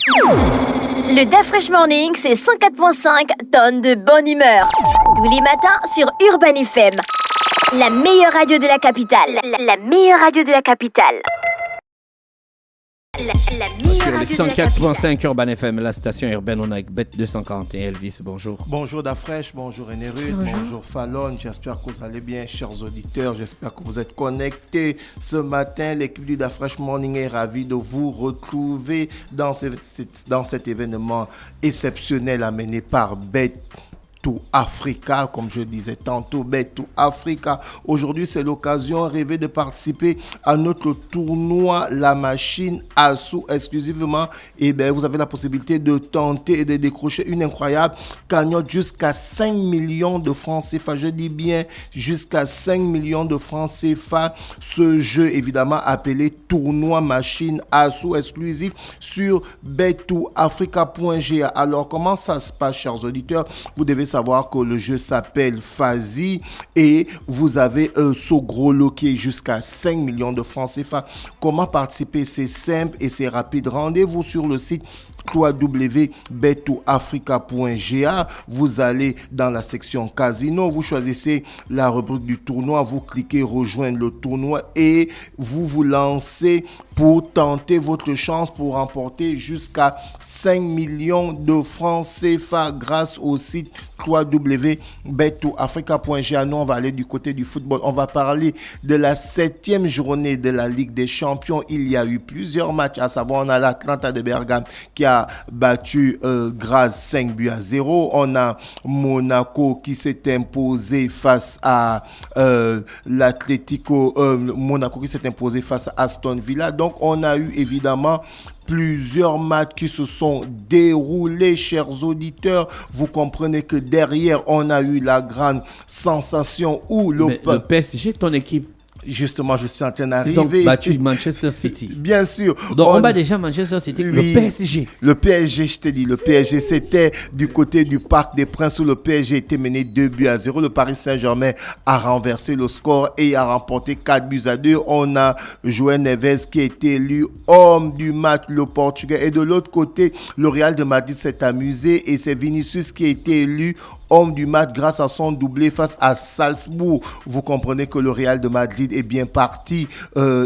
Le DAF Fresh Morning, c'est 104.5 tonnes de bonne humeur. Tous les matins sur Urban FM. La meilleure radio de la capitale. La meilleure radio de la capitale. Sur les 104.5 Urban FM, la station urbaine, on a avec Bête 240 et Elvis, bonjour. Bonjour Dafresh, bonjour Enerud, bonjour Fallon, j'espère que vous allez bien, chers auditeurs, j'espère que vous êtes connectés. Ce matin, l'équipe du Dafresh Morning est ravie de vous retrouver dans cet événement exceptionnel amené par Bête to Africa, comme je disais tantôt, Bet to Africa. Aujourd'hui, c'est l'occasion rêvée de participer à notre tournoi La Machine à sous exclusivement. Et bien, vous avez la possibilité de tenter et de décrocher une incroyable cagnotte jusqu'à 5 millions de francs CFA. Je dis bien jusqu'à 5 millions de francs CFA. Ce jeu, évidemment, appelé Tournoi Machine à sous exclusif sur bet2africa.ga. Alors, comment ça se passe, chers auditeurs? Vous devez savoir que le jeu s'appelle Fazi et vous avez ce gros lot qui est jusqu'à 5 millions de francs CFA. Comment participer? C'est simple et c'est rapide. Rendez-vous sur le site www.bet2africa.ga. Vous allez dans la section casino, vous choisissez la rubrique du tournoi, vous cliquez rejoindre le tournoi et vous vous lancez pour tenter votre chance pour remporter jusqu'à 5 millions de francs CFA grâce au site www.bet2africa.ga. Nous, on va aller du côté du football. On va parler de la 7e journée de la Ligue des Champions. Il y a eu plusieurs matchs, à savoir on a l'Atlanta de Bergame qui a battu Graz 5-0. On a Monaco qui s'est imposé face à Monaco qui s'est imposé face à Aston Villa. Donc, on a eu évidemment plusieurs matchs qui se sont déroulés, chers auditeurs. Vous comprenez que derrière, on a eu la grande sensation où le PSG, ton équipe. Justement, je suis en train d'arriver. Ils ont battu Manchester City. Bien sûr. Donc, on bat déjà Manchester City. Oui, le PSG. Le PSG, je te dis, le PSG, c'était du côté du Parc des Princes où le PSG était mené 2-0. Le Paris Saint-Germain a renversé le score et a remporté 4-2. On a João Neves qui a été élu homme du match, le Portugais. Et de l'autre côté, le Real de Madrid s'est amusé et c'est Vinicius qui a été élu homme du match grâce à son doublé face à Salzbourg. Vous comprenez que le Real de Madrid est bien parti,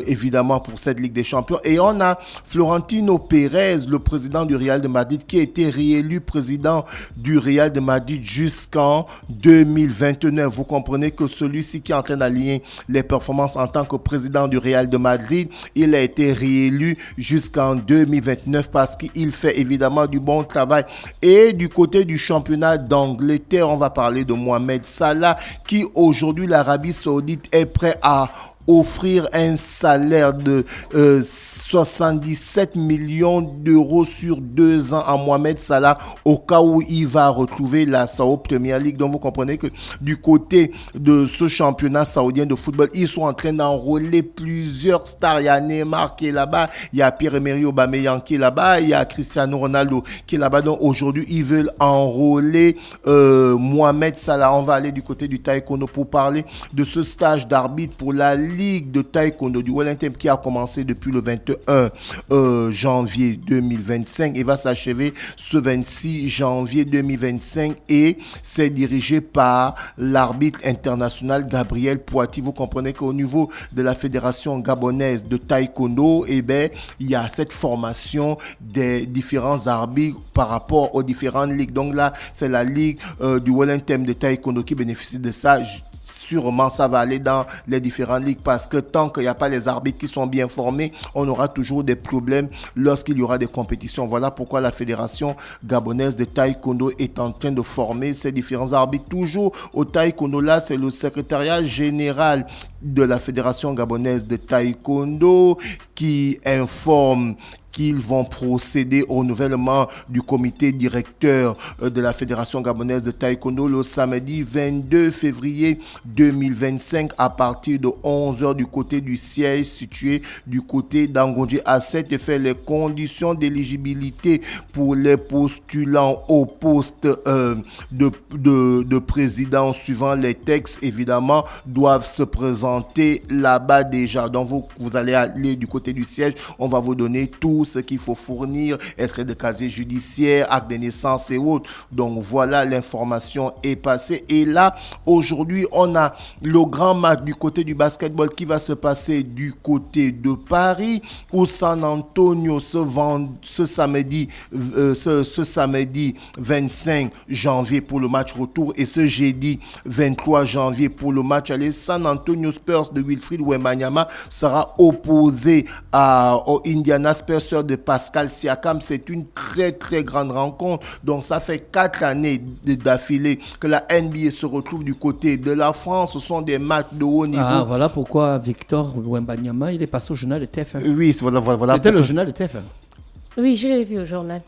évidemment, pour cette Ligue des Champions. Et on a Florentino Pérez, le président du Real de Madrid, qui a été réélu président du Real de Madrid jusqu'en 2029. Vous comprenez que celui-ci qui est en train d'aligner les performances en tant que président du Real de Madrid, il a été réélu jusqu'en 2029 parce qu'il fait évidemment du bon travail. Et du côté du championnat d'Angleterre, on va parler de Mohamed Salah qui aujourd'hui l'Arabie Saoudite est prêt à offrir un salaire de 77 millions d'euros sur 2 ans à Mohamed Salah au cas où il va retrouver la Saudi Premier League. Donc vous comprenez que du côté de ce championnat saoudien de football, ils sont en train d'enrôler plusieurs stars. Il y a Neymar qui est là-bas, il y a Pierre-Emerick Aubameyang qui est là-bas, il y a Cristiano Ronaldo qui est là-bas. Donc aujourd'hui, ils veulent enrôler Mohamed Salah. On va aller du côté du taekwondo pour parler de ce stage d'arbitre pour la Ligue de taekwondo du Wellington qui a commencé depuis le 21 janvier 2025 et va s'achever ce 26 janvier 2025 et c'est dirigé par l'arbitre international Gabriel Poiti. Vous comprenez qu'au niveau de la fédération gabonaise de taekwondo, il y a cette formation des différents arbitres par rapport aux différentes ligues. Donc là, c'est la Ligue du Wellington de taekwondo qui bénéficie de ça. Sûrement, ça va aller dans les différentes ligues parce que tant qu'il n'y a pas les arbitres qui sont bien formés, on aura toujours des problèmes lorsqu'il y aura des compétitions. Voilà pourquoi la fédération gabonaise de taekwondo est en train de former ces différents arbitres. Toujours au taekwondo, là, c'est le secrétariat général de la fédération gabonaise de taekwondo qui informe qu'ils vont procéder au renouvellement du comité directeur de la Fédération gabonaise de taekwondo le samedi 22 février 2025 à partir de 11h du côté du siège situé du côté d'Angonji. À cet effet, les conditions d'éligibilité pour les postulants au poste de président suivant les textes, évidemment, doivent se présenter là-bas déjà. Donc, vous allez aller du côté du siège. On va vous donner tous ce qu'il faut fournir, extrait de casier judiciaire, acte de naissance et autres. Donc voilà, l'information est passée. Et là, aujourd'hui, on a le grand match du côté du basketball qui va se passer du côté de Paris, où San Antonio ce samedi 25 janvier pour le match retour et ce jeudi 23 janvier pour le match aller. San Antonio Spurs de Wilfried Wembanyama sera opposé au Indiana Spurs de Pascal Siakam. C'est une très très grande rencontre. Donc ça fait 4 années d'affilée que la NBA se retrouve du côté de la France. Ce sont des matchs de haut niveau. Ah, voilà pourquoi Victor Wembanyama, il est passé au journal de TF1. Oui, voilà. C'était le journal de TF1. Oui, je l'ai vu au journal.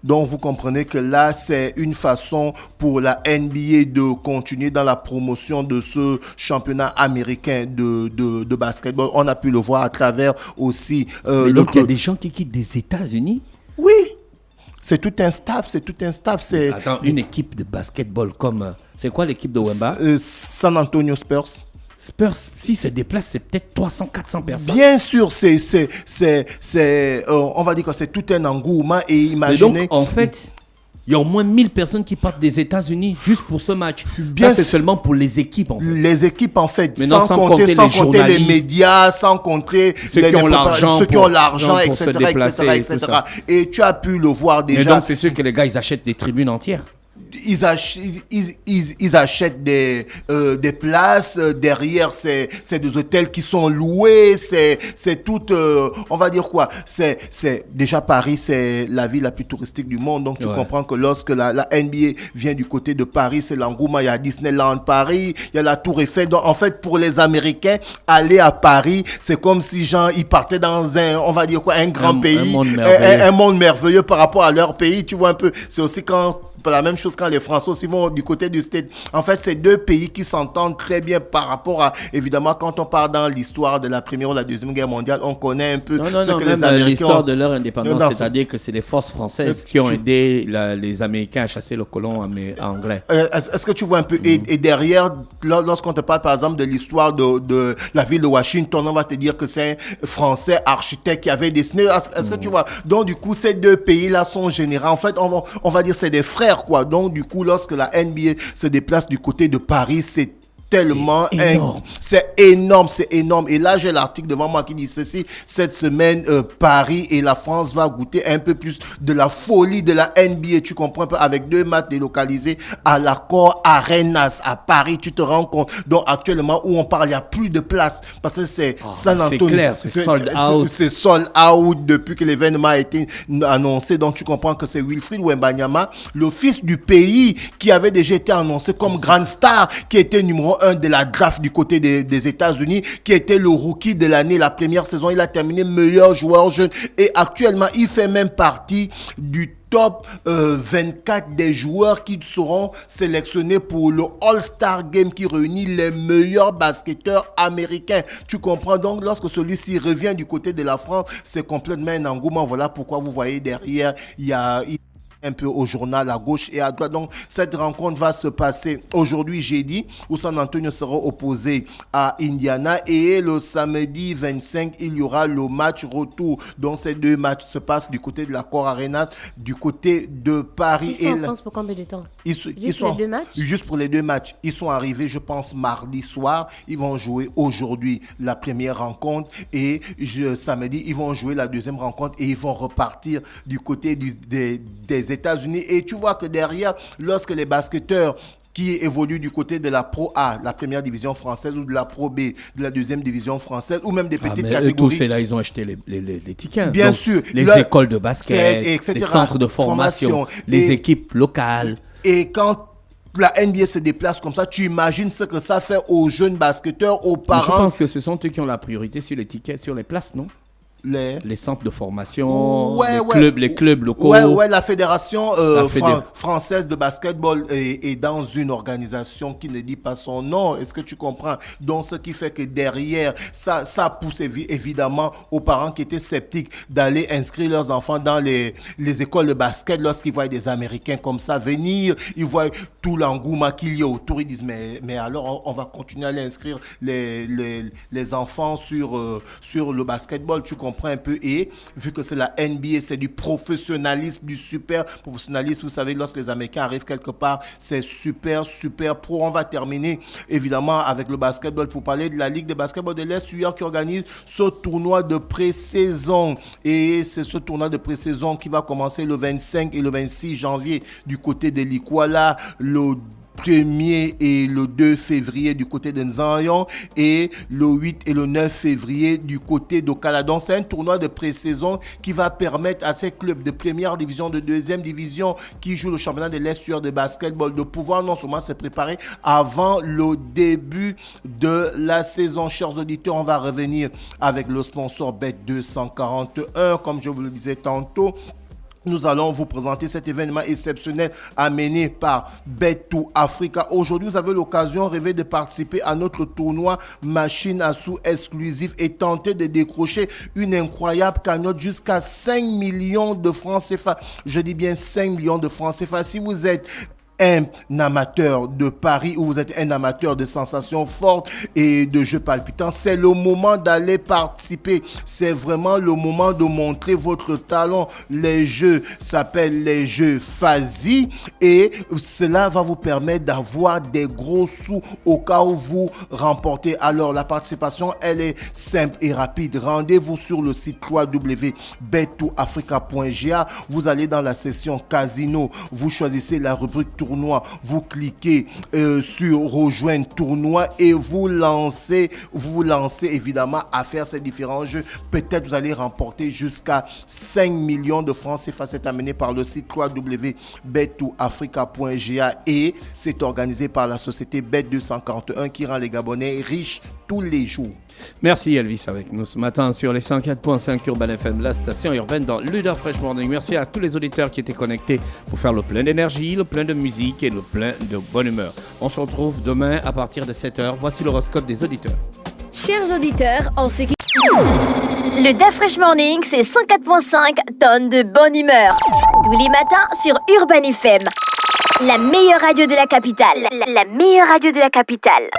Donc, vous comprenez que là, c'est une façon pour la NBA de continuer dans la promotion de ce championnat américain de basketball. On a pu le voir à travers aussi... donc, il y a des gens qui quittent des États-Unis? Oui, c'est tout un staff. Attends, une équipe de basketball comme... C'est quoi l'équipe de Wemba? San Antonio Spurs. Spurs, si se déplace, c'est peut-être 300-400 personnes. Bien sûr, on va dire que c'est tout un engouement et imaginez... Et donc, en fait, il y a au moins 1000 personnes qui partent des États-Unis juste pour ce match. Bien ça, c'est seulement pour les équipes, en fait. Les équipes, en fait, maintenant, sans compter les médias, sans compter ceux qui ont l'argent, etc. Et tu as pu le voir déjà. Et donc, c'est sûr que les gars, ils achètent des tribunes entières. Ils achètent des places. Derrière, c'est des hôtels qui sont loués. C'est tout, on va dire quoi. Déjà Paris, c'est la ville la plus touristique du monde. Donc, tu comprends que lorsque la NBA vient du côté de Paris, c'est l'engouement. Il y a Disneyland Paris, il y a la Tour Eiffel. Donc, en fait, pour les Américains, aller à Paris, c'est comme si, genre, ils partaient dans on va dire quoi, un grand pays. Un monde merveilleux par rapport à leur pays. Tu vois un peu. C'est aussi la même chose quand les Français aussi vont du côté du Stade. En fait, c'est deux pays qui s'entendent très bien par rapport à, évidemment, quand on part dans l'histoire de la Première ou la Deuxième Guerre mondiale, on connaît un peu ce que les Américains l'histoire de leur indépendance, c'est-à-dire que c'est les forces françaises qui ont aidé les Américains à chasser le colon anglais. Est-ce que tu vois un peu, et derrière, lorsqu'on te parle par exemple de l'histoire de la ville de Washington, on va te dire que c'est un Français architecte qui avait dessiné. Est-ce que tu vois? Donc, du coup, ces deux pays-là sont généraux. En fait, on va dire c'est des frères, quoi. Donc, du coup, lorsque la NBA se déplace du côté de Paris, c'est tellement énorme. C'est énorme. Et là, j'ai l'article devant moi qui dit ceci. Cette semaine, Paris et la France va goûter un peu plus de la folie de la NBA. Tu comprends un peu, avec 2 matchs délocalisés à l'Accor Arenas à Paris. Tu te rends compte. Donc, actuellement, où on parle, il n'y a plus de place. Parce que c'est San Antonio. C'est clair, c'est sold out. C'est sold out depuis que l'événement a été annoncé. Donc, tu comprends que c'est Wilfried Wembanyama, le fils du pays, qui avait déjà été annoncé comme grande star, qui était numéro 1 de la draft du côté des États-Unis, qui était le rookie de l'année, la première saison. Il a terminé meilleur joueur jeune et actuellement, il fait même partie du top 24 des joueurs qui seront sélectionnés pour le All-Star Game qui réunit les meilleurs basketteurs américains. Tu comprends? Donc, lorsque celui-ci revient du côté de la France, c'est complètement un engouement. Voilà pourquoi vous voyez derrière, il y a un peu au journal à gauche et à droite. Donc, cette rencontre va se passer aujourd'hui, jeudi, où San Antonio sera opposé à Indiana. Et le samedi 25, il y aura le match retour. Donc, ces 2 matchs se passent du côté de l'Accor Arenas, du côté de Paris. Ils sont en France pour combien de temps? Ils sont, les 2 matchs? Juste pour les 2 matchs. Ils sont arrivés, je pense, mardi soir. Ils vont jouer aujourd'hui la première rencontre. Et samedi, ils vont jouer la deuxième rencontre. Et ils vont repartir du côté des États-Unis. Et tu vois que derrière, lorsque les basketteurs qui évoluent du côté de la Pro A, la première division française, ou de la Pro B, de la deuxième division française, ou même des petites catégories. Tous ceux-là, ils ont acheté les tickets. Bien donc, sûr. Les écoles de basket, etc. les centres de formation, les équipes locales. Et quand la NBA se déplace comme ça, tu imagines ce que ça fait aux jeunes basketteurs, aux parents. Je pense que ce sont eux qui ont la priorité sur les tickets, sur les places, non? Les centres de formation, les clubs locaux. La fédération française de basketball est dans une organisation qui ne dit pas son nom. Est-ce que tu comprends? Donc, ce qui fait que derrière, ça pousse évidemment aux parents qui étaient sceptiques d'aller inscrire leurs enfants dans les écoles de basket lorsqu'ils voient des Américains comme ça venir. Ils voient tout l'engouement qu'il y a autour. Ils disent, mais alors, on va continuer à aller inscrire les enfants sur le basketball. Tu comprends? comprend un peu. Et vu que c'est la NBA, c'est du professionnalisme, du super professionnalisme. Vous savez, lorsque les Américains arrivent quelque part, c'est super pro. On va terminer évidemment avec le basketball pour parler de la Ligue de basketball de l'Est UR qui organise ce tournoi de pré-saison. Et c'est ce tournoi de pré-saison qui va commencer le 25 et le 26 janvier du côté de l'Ikwala, le 1er et le 2 février du côté de Nzayon et le 8 et le 9 février du côté d'Okala. Donc c'est un tournoi de pré-saison qui va permettre à ces clubs de première division, de deuxième division qui jouent le championnat de l'Est de basketball de pouvoir non seulement se préparer avant le début de la saison. Chers auditeurs, on va revenir avec le sponsor Bet241 comme je vous le disais tantôt. Nous allons vous présenter cet événement exceptionnel amené par Bet2Africa. Aujourd'hui, vous avez l'occasion rêvée de participer à notre tournoi machine à sous exclusif et tenter de décrocher une incroyable cagnotte jusqu'à 5 millions de francs CFA. Je dis bien 5 millions de francs CFA. Si vous êtes un amateur de paris ou vous êtes un amateur de sensations fortes et de jeux palpitants, c'est le moment d'aller participer. C'est vraiment le moment de montrer votre talent. Les jeux s'appellent les jeux Fazi et cela va vous permettre d'avoir des gros sous au cas où vous remportez. Alors la participation, elle est simple et rapide. Rendez-vous sur le site www.bet2africa.ga. Vous allez dans la section casino, vous choisissez la rubrique tournoi, vous cliquez sur rejoindre tournoi et vous lancez évidemment à faire ces différents jeux. Peut-être vous allez remporter jusqu'à 5 millions de francs CFA. C'est amené par le site www.bet2africa.ga et c'est organisé par la société Bet241 qui rend les Gabonais riches tous les jours. Merci Elvis avec nous ce matin sur les 104.5 Urban FM, la station urbaine dans Leader Fresh Morning. Merci à tous les auditeurs qui étaient connectés pour faire le plein d'énergie, le plein de musique et le plein de bonne humeur. On se retrouve demain à partir de 7h. Voici l'horoscope des auditeurs. Chers auditeurs, en ce qui... Le DAF Fresh Morning, c'est 104.5 tonnes de bonne humeur. Tous les matins sur Urban FM. La meilleure radio de la capitale. La meilleure radio de la capitale.